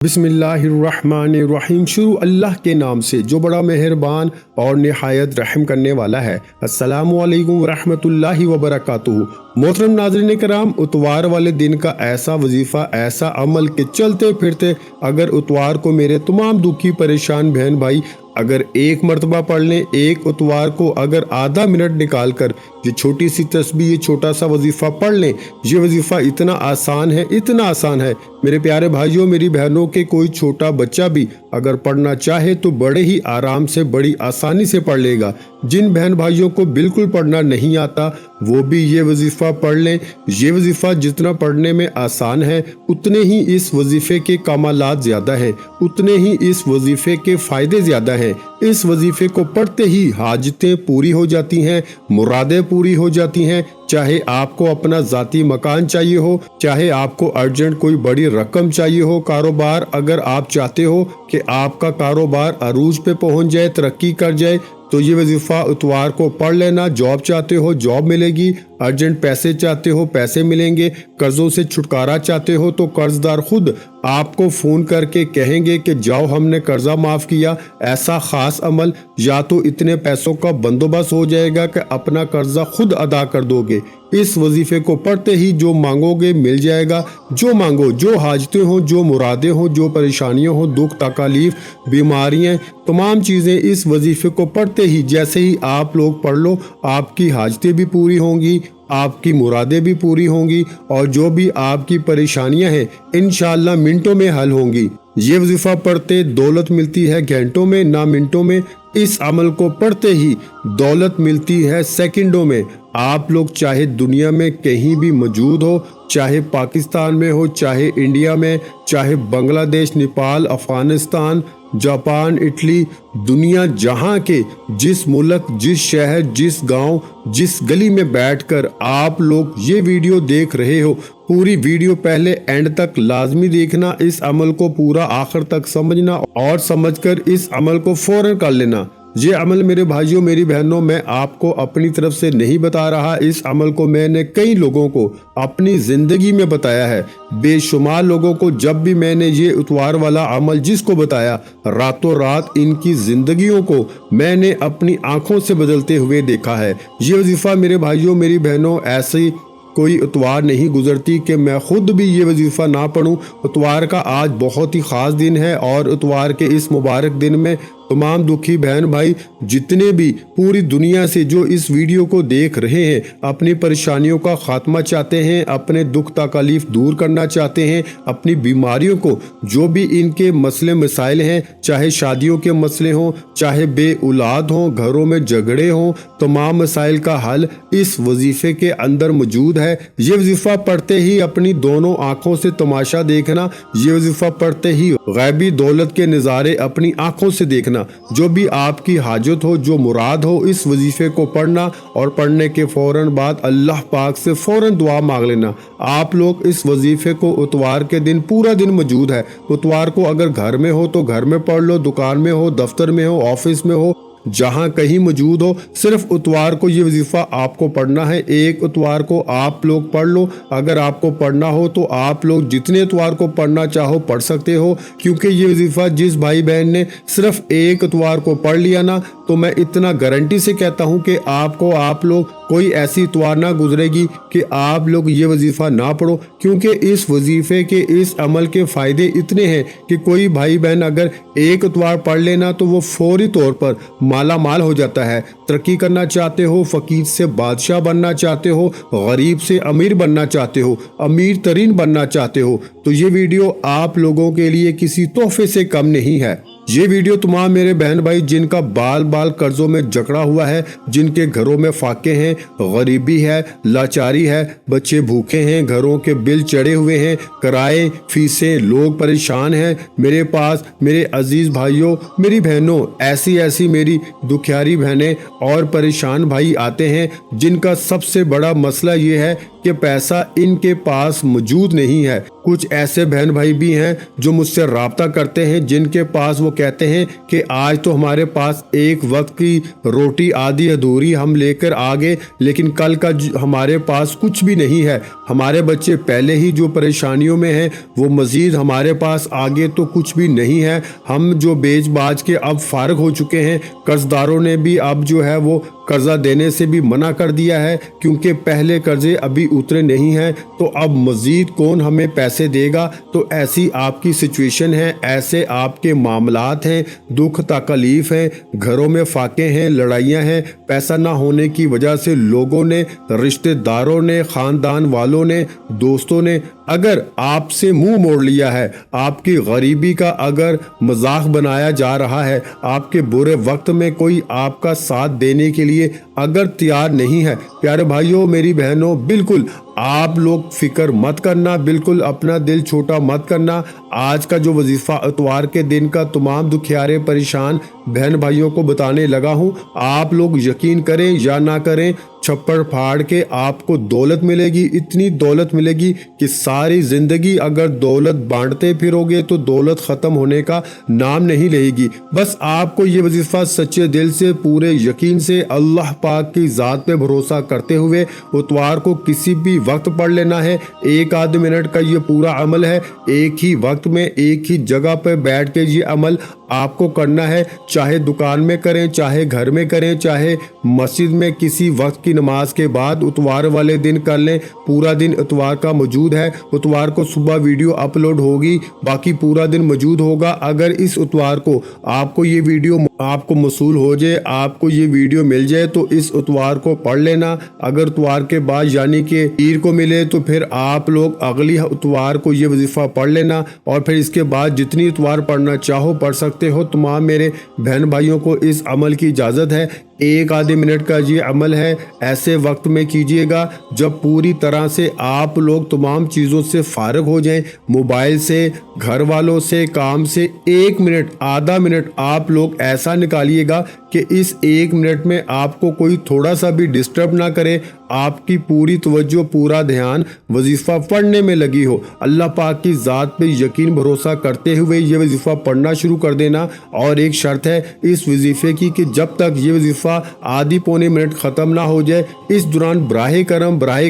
बिस्मिल्लाहिर्रहमानिर्रहीम। शुरू अल्लाह के नाम से जो बड़ा मेहरबान और निहायत रहम करने वाला है। अस्सलामु अलैकुम वरहमतुल्लाहि वबरकातुहू। मोहतरम नाज़रीन कराम, उतवार वाले दिन का ऐसा वजीफ़ा, ऐसा अमल कि चलते फिरते अगर उतवार को मेरे तमाम दुखी परेशान बहन भाई अगर एक मरतबा पढ़ लें, एक उतवार को अगर आधा मिनट निकाल कर ये छोटी सी तस्बीह, ये छोटा सा वजीफ़ा पढ़ लें, ये वजीफ़ा इतना आसान है, इतना आसान है मेरे प्यारे भाइयों मेरी बहनों के कोई छोटा बच्चा भी अगर पढ़ना चाहे तो बड़े ही आराम से, बड़ी आसानी से पढ़ लेगा। जिन बहन भाइयों को बिल्कुल पढ़ना नहीं आता वो भी ये वजीफ़ा पढ़ लें। ये वजीफ़ा जितना पढ़ने में आसान है उतने ही इस वजीफ़े के कमालात ज़्यादा हैं, उतने ही इस वजीफ़े के फ़ायदे ज़्यादा हैं। इस वजीफ़े को पढ़ते ही हाजतें पूरी हो जाती हैं, मुरादें पूरी हो जाती हैं। चाहे आपको अपना ज़ाती मकान चाहिए हो, चाहे आपको अर्जेंट कोई बड़ी रकम चाहिए हो, कारोबार अगर आप चाहते हो कि आपका कारोबार अरूज पे पहुंच जाए, तरक्की कर जाए, तो ये वजीफ़ा उतवार को पढ़ लेना। जॉब चाहते हो जॉब मिलेगी, अर्जेंट पैसे चाहते हो पैसे मिलेंगे, कर्जों से छुटकारा चाहते हो तो कर्जदार खुद आपको फ़ोन करके कहेंगे कि जाओ हमने कर्जा माफ़ किया। ऐसा ख़ास अमल, या तो इतने पैसों का बंदोबस्त हो जाएगा कि अपना कर्जा खुद अदा कर दोगे। इस वजीफ़े को पढ़ते ही जो मांगोगे मिल जाएगा। जो मांगो, जो हाजतें हों, जो मुरादें हों, जो परेशानियां हों, दुख तकलीफ, बीमारियां, तमाम चीज़ें इस वजीफ़े को पढ़ते ही जैसे ही आप लोग पढ़ लो, आपकी हाजतें भी पूरी होंगी, आपकी मुरादें भी पूरी होंगी और जो भी आपकी परेशानियां हैं इंशाअल्लाह मिनटों में हल होंगी। ये वजीफ़ा पढ़ते दौलत मिलती है घंटों में, ना मिनटों में। इस अमल को पढ़ते ही दौलत मिलती है सेकंडों में। आप लोग चाहे दुनिया में कहीं भी मौजूद हो, चाहे पाकिस्तान में हो, चाहे इंडिया में, चाहे बांग्लादेश, नेपाल, अफगानिस्तान, जापान, इटली, दुनिया जहां के जिस मुल्क, जिस शहर, जिस गांव, जिस गली में बैठकर आप लोग ये वीडियो देख रहे हो, पूरी वीडियो पहले एंड तक लाजमी देखना। इस अमल को पूरा आखिर तक समझना और समझकर इस अमल को फौरन कर लेना। ये अमल मेरे भाइयों मेरी बहनों मैं आपको अपनी तरफ से नहीं बता रहा, इस अमल को मैंने कई लोगों को अपनी ज़िंदगी में बताया है। बेशुमार लोगों को जब भी मैंने ये उतवार वाला अमल जिसको बताया, रातों रात इनकी ज़िंदगियों को मैंने अपनी आंखों से बदलते हुए देखा है। ये वजीफ़ा मेरे भाइयों मेरी बहनों ऐसी कोई उतवार नहीं गुजरती कि मैं खुद भी ये वजीफ़ा ना पढ़ूं। उतवार का आज बहुत ही ख़ास दिन है और उतवार के इस मुबारक दिन में तमाम दुखी बहन भाई जितने भी पूरी दुनिया से जो इस वीडियो को देख रहे हैं, अपनी परेशानियों का खात्मा चाहते हैं, अपने दुख तकलीफ दूर करना चाहते हैं, अपनी बीमारियों को, जो भी इनके मसले मसाइल हैं, चाहे शादियों के मसले हों, चाहे बे औलाद हों, घरों में झगड़े हों, तमाम मसाइल का हल इस वजीफ़े के अंदर मौजूद है। ये वजीफ़ा पढ़ते ही अपनी दोनों आँखों से तमाशा देखना, ये वजीफ़ा पढ़ते ही गैबी दौलत के नज़ारे अपनी आँखों से देखना। जो भी आपकी हाजत हो, जो मुराद हो, इस वजीफे को पढ़ना और पढ़ने के फौरन बाद अल्लाह पाक से फौरन दुआ मांग लेना। आप लोग इस वजीफे को उतवार के दिन पूरा दिन मौजूद है। उतवार को अगर घर में हो तो घर में पढ़ लो, दुकान में हो, दफ्तर में हो, ऑफिस में हो, जहां कहीं मौजूद हो, सिर्फ उतवार को ये वजीफा आपको पढ़ना है। एक उतवार को आप लोग पढ़ लो। अगर आपको पढ़ना हो तो आप लोग जितने उतवार को पढ़ना चाहो पढ़ सकते हो, क्योंकि ये वजीफा जिस भाई बहन ने सिर्फ एक उतवार को पढ़ लिया ना, तो मैं इतना गारंटी से कहता हूं कि आपको आप लोग कोई ऐसी इतवार ना गुजरेगी कि आप लोग ये वजीफा ना पढ़ो, क्योंकि इस वजीफे के, इस अमल के फ़ायदे इतने हैं कि कोई भाई बहन अगर एक इतवार पढ़ लेना तो वो फौरी तौर पर माला माल हो जाता है। तरक्की करना चाहते हो, फ़कीर से बादशाह बनना चाहते हो, गरीब से अमीर बनना चाहते हो, अमीर तरीन बनना चाहते हो, तो ये वीडियो आप लोगों के लिए किसी तोहफे से कम नहीं है। ये वीडियो तमाम मेरे बहन भाई जिनका बाल बाल कर्जों में जकड़ा हुआ है, जिनके घरों में फाके हैं, गरीबी है, लाचारी है, बच्चे भूखे हैं, घरों के बिल चढ़े हुए हैं, किराए, फीसें, लोग परेशान हैं, मेरे पास मेरे अजीज भाइयों मेरी बहनों ऐसी ऐसी मेरी दुखियारी बहनें और परेशान भाई आते हैं जिनका सबसे बड़ा मसला ये है कि पैसा इनके पास मौजूद नहीं है। कुछ ऐसे बहन भाई भी हैं जो मुझसे राब्ता करते हैं जिनके पास वो कहते हैं कि आज तो हमारे पास एक वक्त की रोटी आधी अधूरी हम लेकर आ गए, लेकिन कल का हमारे पास कुछ भी नहीं है। हमारे बच्चे पहले ही जो परेशानियों में हैं, वो मज़ीद हमारे पास आगे तो कुछ भी नहीं है। हम जो बेच बाज के अब फारग हो चुके हैं, कर्जदारों ने भी अब जो है वो कर्जा देने से भी मना कर दिया है, क्योंकि पहले कर्जे अभी उतरे नहीं हैं, तो अब मज़ीद कौन हमें पैसे देगा। तो ऐसी आपकी सिचुएशन है, ऐसे आपके मामलात हैं, दुख तकलीफ़ हैं, घरों में फाके हैं, लड़ाइयाँ हैं, पैसा ना होने की वजह से लोगों ने, रिश्तेदारों ने, ख़ानदान वालों ने, दोस्तों ने अगर आपसे मुंह मोड़ लिया है, आपकी गरीबी का अगर मजाक बनाया जा रहा है, आपके बुरे वक्त में कोई आपका साथ देने के लिए अगर तैयार नहीं है, प्यारे भाइयों मेरी बहनों, बिल्कुल आप लोग फिक्र मत करना, बिल्कुल अपना दिल छोटा मत करना। आज का जो वजीफ़ा इतवार के दिन का तमाम दुखियारे परेशान बहन भाइयों को बताने लगा हूँ। आप लोग यकीन करें या ना करें, छप्पर फाड़ के आपको दौलत मिलेगी, इतनी दौलत मिलेगी कि सारी ज़िंदगी अगर दौलत बांटते फिरोगे तो दौलत ख़त्म होने का नाम नहीं लेगी। बस आपको ये वजीफ़ा सच्चे दिल से, पूरे यकीन से, अल्लाह पाक की ज़ात पे भरोसा करते हुए इतवार को किसी भी वक्त पढ़ लेना है। एक आध मिनट का ये पूरा अमल है, एक ही वक्त में एक ही जगह पर बैठ के ये अमल आपको करना है। चाहे दुकान में करें, चाहे घर में करें, चाहे मस्जिद में किसी वक्त की नमाज के बाद इतवार वाले दिन कर लें। पूरा दिन इतवार का मौजूद है। इतवार को सुबह वीडियो अपलोड होगी, बाकी पूरा दिन मौजूद होगा। अगर इस इतवार को आपको ये वीडियो आपको मसूल हो जाए, आपको ये वीडियो मिल जाए, तो इस इतवार को पढ़ लेना। अगर इतवार के बाद यानी कि पीर को मिले तो फिर आप लोग अगली इतवार को ये वजीफ़ा पढ़ लेना, और फिर इसके बाद जितनी इतवार पढ़ना चाहो पढ़ सकते हो। तमाम मेरे बहन भाइयों को इस अमल की इजाज़त है। एक आधे मिनट का ये अमल है, ऐसे वक्त में कीजिएगा जब पूरी तरह से आप लोग तमाम चीज़ों से फारग हो जाएं, मोबाइल से, घर वालों से, काम से। एक मिनट, आधा मिनट आप लोग ऐसा निकालिएगा कि इस एक मिनट में आपको कोई थोड़ा सा भी डिस्टर्ब ना करे, आपकी पूरी तवज्जो, पूरा ध्यान वजीफ़ा पढ़ने में लगी हो। अल्लाह पाक की ज़ात पे यकीन भरोसा करते हुए ये वजीफ़ा पढ़ना शुरू कर देना। और एक शर्त है इस वजीफ़े की कि जब तक ये वजीफ़ा आधी पौने मिनट ख़त्म ना हो जाए, इस दौरान बराहे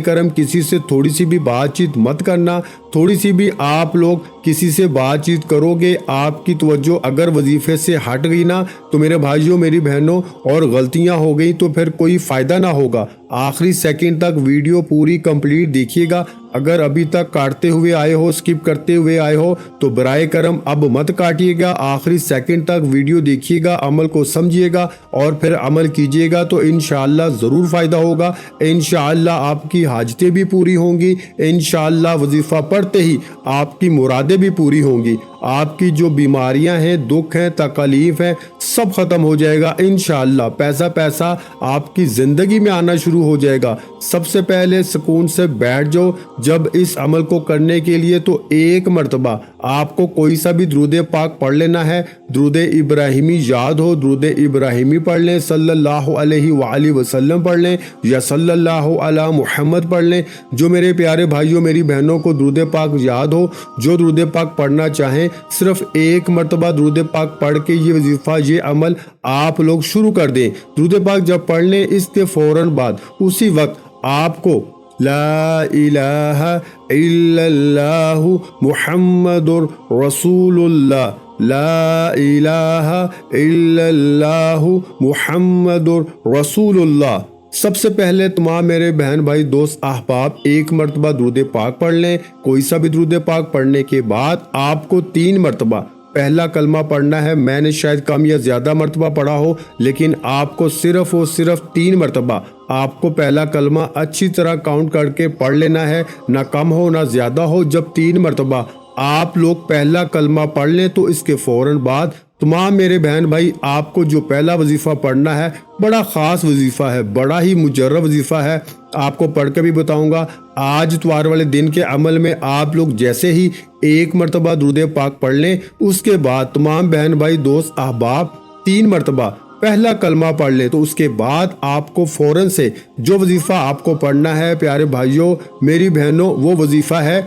करम किसी से थोड़ी सी भी बातचीत मत करना। थोड़ी सी भी आप लोग किसी से बातचीत करोगे, आपकी तवज्जो अगर वजीफ़े से हट गई ना, तो मेरे भाइयों मेरी बहनों, और गलतियां हो गई तो फिर कोई फ़ायदा ना होगा। आखिरी सेकंड तक वीडियो पूरी कंप्लीट देखिएगा। अगर अभी तक काटते हुए आए हो, स्किप करते हुए आए हो, तो बराए करम अब मत काटिएगा, आखिरी सेकंड तक वीडियो देखिएगा, अमल को समझिएगा और फिर अमल कीजिएगा, तो इंशाअल्लाह ज़रूर फ़ायदा होगा। इंशाअल्लाह आपकी हाजतें भी पूरी होंगी, इंशाअल्लाह वजीफ़ा पढ़ते ही आपकी मुरादें भी पूरी होंगी। आपकी जो बीमारियां हैं, दुख हैं, तकलीफ़ हैं, सब ख़त्म हो जाएगा इंशाअल्लाह। पैसा आपकी ज़िंदगी में आना शुरू हो जाएगा। सबसे पहले सुकून से बैठ जाओ जब इस अमल को करने के लिए, तो एक मर्तबा आपको कोई सा भी दुरूद पाक पढ़ लेना है। दुरूद इब्राहिमी याद हो, दुरूद इब्राहिमी पढ़ लें, सल्लल्लाहु अलैहि वसल्लम पढ़ लें, या सल्लल्लाहु अला मुहम्मद पढ़ लें। जो मेरे प्यारे भाइयों मेरी बहनों को दुरूद पाक याद हो, जो दुरूद पाक पढ़ना चाहें, सिर्फ एक मर्तबा दुरूद पाक पढ़ के ये वजीफ़ा, ये अमल आप लोग शुरू कर दें। दुरूद पाक जब पढ़ लें, इसके फ़ौरन बाद उसी वक्त आपको ला इलाहा इल्लल्लाहु मुहम्मदुर रसूलुल्लाह, ला इलाहा इल्लल्लाहु मुहम्मदुर रसूलुल्लाह। सबसे पहले तमाम मेरे बहन भाई दोस्त अहबाब एक मर्तबा दुरूद पाक पढ़ लें। कोई सा भी दुरूद पाक पढ़ने के बाद आपको 3 मर्तबा पहला कलमा पढ़ना है। मैंने शायद कम या ज़्यादा मर्तबा पढ़ा हो, लेकिन आपको सिर्फ और सिर्फ 3 मर्तबा आपको पहला कलमा अच्छी तरह काउंट करके पढ़ लेना है, ना कम हो ना ज़्यादा हो। जब 3 मर्तबा आप लोग पहला कलमा पढ़ लें, तो इसके फ़ौरन बाद तमाम मेरे बहन भाई आपको जो पहला वजीफ़ा पढ़ना है, बड़ा ख़ास वजीफ़ा है, बड़ा ही मुजर्रब वजीफ़ा है। आपको पढ़ के भी बताऊंगा। आज इतवार वाले दिन के अमल में आप लोग जैसे ही एक मर्तबा दुरूद पाक पढ़ लें, उसके बाद तमाम बहन भाई दोस्त अहबाब 3 मर्तबा पहला कलमा पढ़ ले, तो उसके बाद आपको फ़ौरन से जो वजीफ़ा आपको पढ़ना है प्यारे भाइयों मेरी बहनों, वो वजीफ़ा है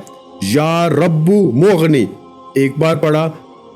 या रब्बु मुगनी। एक बार पढ़ा,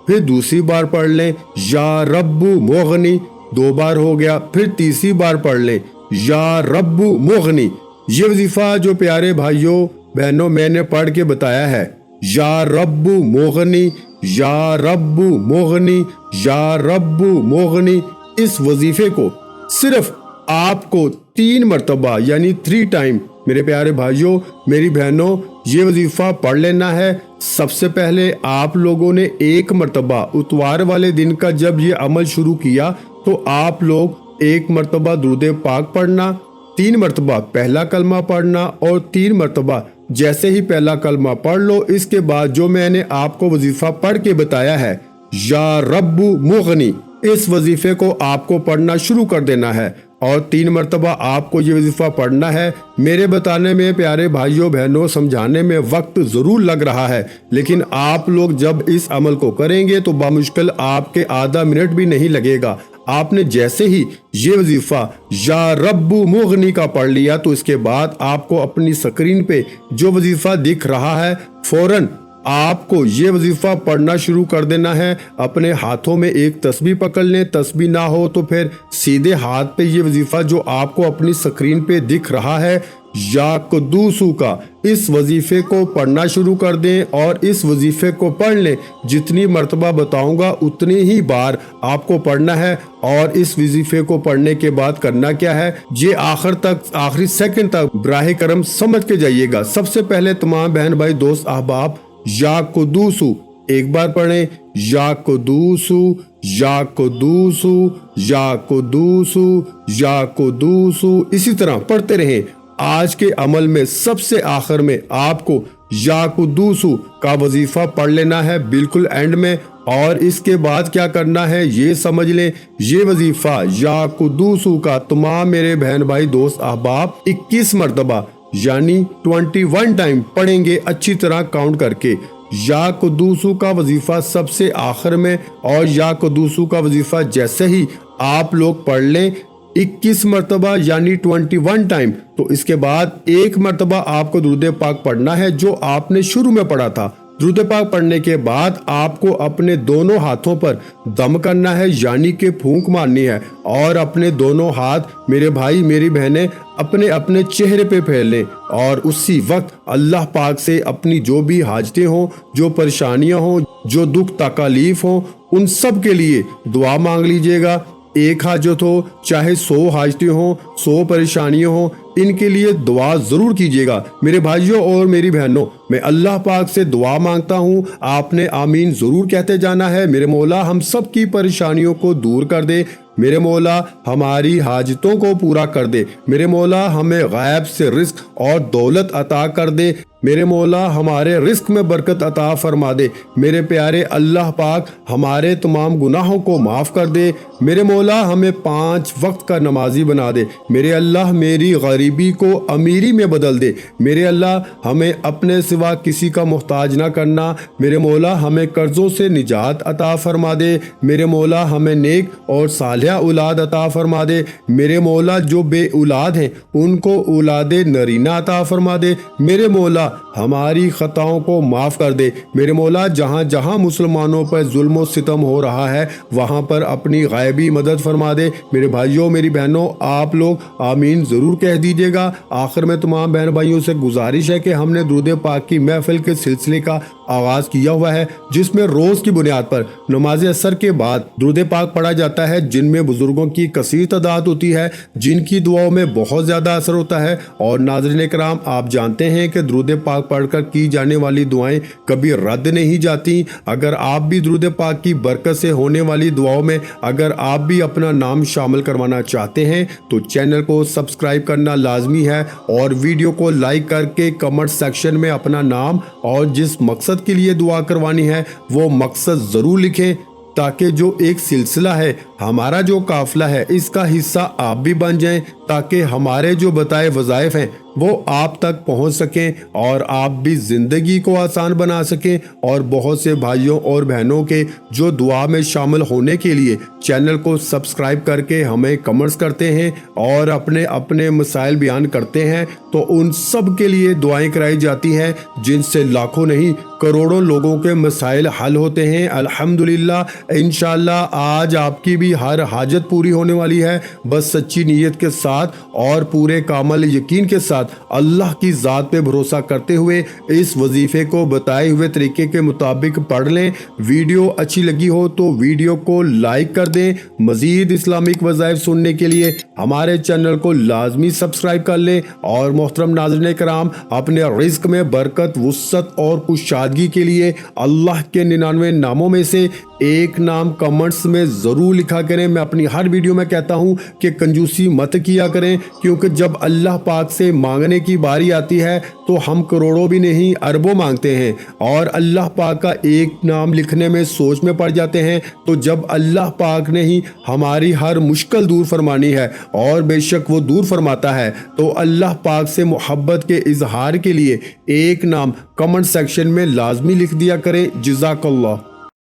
फिर दूसरी बार पढ़ लें या रब्बु मुगनी, 2 बार हो गया, फिर तीसरी बार पढ़ लें या रब्बु मुगनी। ये वजीफा जो प्यारे भाइयों बहनों मैंने पढ़ के बताया है, या रब्बु मुगनी, या रब्बु मुगनी, या रब्बु मुगनी, इस वजीफे को सिर्फ आपको 3 मरतबा यानी 3 टाइम मेरे प्यारे भाइयों मेरी बहनों ये वजीफा पढ़ लेना है। सबसे पहले आप लोगों ने 1 मरतबा इतवार वाले दिन का जब ये अमल शुरू किया तो आप लोग 1 मरतबा दुरूद पाक पढ़ना, 3 मरतबा पहला कलमा पढ़ना और 3 मरतबा जैसे ही पहला कलमा पढ़ लो इसके बाद जो मैंने आपको वजीफा पढ़ के बताया है या रब्बु मुगनी, इस वजीफे को आपको पढ़ना शुरू कर देना है और 3 मरतबा आपको ये वजीफा पढ़ना है। मेरे बताने में प्यारे भाइयों बहनों समझाने में वक्त ज़रूर लग रहा है, लेकिन आप लोग जब इस अमल को करेंगे तो बामुश्किल आपके आधा मिनट भी नहीं लगेगा। आपने जैसे ही ये वजीफा या रब्बु मुगनी का पढ़ लिया तो इसके बाद आपको अपनी स्क्रीन पे जो वजीफा दिख रहा है फौरन आपको ये वजीफा पढ़ना शुरू कर देना है। अपने हाथों में एक तस्बीह पकड़ लें, तस्बीह ना हो तो फिर सीधे हाथ पे ये वजीफा जो आपको अपनी स्क्रीन पे दिख रहा है या कुद्दूसू का, इस वजीफे को पढ़ना शुरू कर दें और इस वजीफे को पढ़ लें। जितनी मरतबा बताऊंगा उतनी ही बार आपको पढ़ना है और इस वजीफे को पढ़ने के बाद करना क्या है ये आखिर तक आखिरी सेकंड तक बराह करम समझ के जाइएगा। सबसे पहले तमाम बहन भाई दोस्त अहबाब या कुद्दूसू एक बार पढ़ें, या कुद्दूसू, या कुद्दूसू, या कुद्दूसू, या कुद्दूसू, इसी तरह पढ़ते रहें। आज के अमल में सबसे आखिर में आपको या कुद्दूसू का वजीफा पढ़ लेना है बिल्कुल एंड में, और इसके बाद क्या करना है ये समझ लें। ये वजीफा या कुद्दूसू का तमाम मेरे बहन भाई दोस्त अहबाब 21 मरतबा यानी 21 टाइम पढ़ेंगे अच्छी तरह काउंट करके। या कुद्दूसू का वजीफा सबसे आखिर में और या कुद्दूसू का वजीफा जैसे ही आप लोग पढ़ लें 21 मरतबा यानी 21 टाइम, तो इसके बाद 1 मरतबा आपको दुरूद पाक पढ़ना है जो आपने शुरू में पढ़ा था। दुरूद पाक पढ़ने के बाद आपको अपने दोनों हाथों पर दम करना है यानी कि फूंक मारनी है और अपने दोनों हाथ मेरे भाई मेरी बहनें अपने अपने चेहरे पे फेर लें और उसी वक्त अल्लाह पाक से अपनी जो भी हाजतें हों, जो परेशानियां हों, जो दुख तकलीफ हों, उन सब के लिए दुआ मांग लीजिएगा। एक हाजत हो चाहे 100 हाजतें हों, 100 परेशानियां हों, इनके लिए दुआ जरूर कीजिएगा। मेरे भाइयों और मेरी बहनों मैं अल्लाह पाक से दुआ मांगता हूँ, आपने आमीन जरूर कहते जाना है। मेरे मौला हम सब की परेशानियों को दूर कर दे, मेरे मौला हमारी हाजतों को पूरा कर दे, मेरे मौला हमें गैब से रिस्क और दौलत अता कर दे, मेरे मौला हमारे रिस्क में बरकत अता फरमा दे, मेरे प्यारे अल्लाह पाक हमारे तमाम गुनाहों को माफ़ कर दे, मेरे मौला हमें 5 वक्त का नमाजी बना दे, मेरे अल्लाह मेरी गरीबी को अमीरी में बदल दे, मेरे अल्लाह हमें अपने सिवा किसी का मोहताज ना करना, मेरे मौला हमें कर्जों से निजात अता फरमा दे, मेरे मौला हमें नेक और सालिहा औलाद अता फरमा दे, मेरे मौला जो बे औलाद हैं उनको औलादे नरीना अता फरमा दे, मेरे मौला हमारी खताओं को माफ़ कर दे, मेरे मौला जहाँ जहाँ मुसलमानों पर जुल्म और सितम हो रहा है वहाँ पर अपनी गायबी मदद फरमा दे। मेरे भाइयों मेरी बहनों आप लोग आमीन ज़रूर कह दीजिएगा। आखिर में तमाम बहन भाइयों से गुजारिश है कि हमने दुरूद पाक की महफिल के सिलसिले का आगाज़ किया हुआ है जिसमें रोज़ की बुनियाद पर नमाज असर के बाद दुरूद पाक पढ़ा जाता है, जिनमें बुजुर्गों की कसीर तादाद होती है, जिनकी दुआओं में बहुत ज़्यादा असर होता है। और नाज़रीन किराम आप जानते हैं कि दुरूद पाक पढ़कर की जाने वाली दुआएं कभी रद्द नहीं जाती। अगर आप भी दुरूद पाक की बरकत से होने वाली दुआओं में अगर आप भी अपना नाम शामिल करवाना चाहते हैं तो चैनल को सब्सक्राइब करना लाजमी है और वीडियो को लाइक करके कमेंट सेक्शन में अपना नाम और जिस मकसद के लिए दुआ करवानी है वो मकसद ज़रूर लिखें ताकि जो एक सिलसिला है हमारा जो काफिला है इसका हिस्सा आप भी बन जाएं, تاکہ ہمارے جو بتائے وظائف ہیں وہ آپ تک پہنچ سکیں اور آپ بھی زندگی کو آسان بنا سکیں، اور بہت سے بھائیوں اور بہنوں کے جو دعا میں شامل ہونے کے لیے چینل کو سبسکرائب کر کے ہمیں کمنٹس کرتے ہیں اور اپنے اپنے مسائل بیان کرتے ہیں، تو ان سب کے لیے دعائیں کرائی جاتی ہیں جن سے لاکھوں نہیں کروڑوں لوگوں کے مسائل حل ہوتے ہیں۔ الحمدللہ انشاءاللہ آج آپ کی بھی ہر حاجت پوری ہونے والی ہے، بس سچی نیت کے ساتھ اور پورے کامل یقین کے ساتھ اللہ کی ذات پہ بھروسہ کرتے ہوئے اس وظیفے کو بتائے ہوئے طریقے کے مطابق پڑھ لیں۔ ویڈیو اچھی لگی ہو تو ویڈیو کو لائک کر دیں۔ مزید اسلامک وظائف سننے کے لیے ہمارے چینل کو لازمی سبسکرائب کر لیں، اور محترم ناظرین کرام اپنے رزق میں برکت، وسعت اور کشادگی کے لیے اللہ کے 99 ناموں میں سے ایک نام کمنٹس میں ضرور لکھا کریں۔ میں اپنی ہر ویڈیو میں کہتا ہوں کہ کنجوسی مت کیا کریں، کیونکہ جب اللہ پاک سے مانگنے کی باری آتی ہے تو ہم کروڑوں بھی نہیں اربوں مانگتے ہیں، اور اللہ پاک کا ایک نام لکھنے میں سوچ میں پڑ جاتے ہیں، تو جب اللہ پاک نے ہی ہماری ہر مشکل دور فرمانی ہے، اور بے شک وہ دور فرماتا ہے، تو اللہ پاک سے محبت کے اظہار کے لیے ایک نام کمنٹ سیکشن میں لازمی لکھ دیا کریں۔ جزاک اللہ۔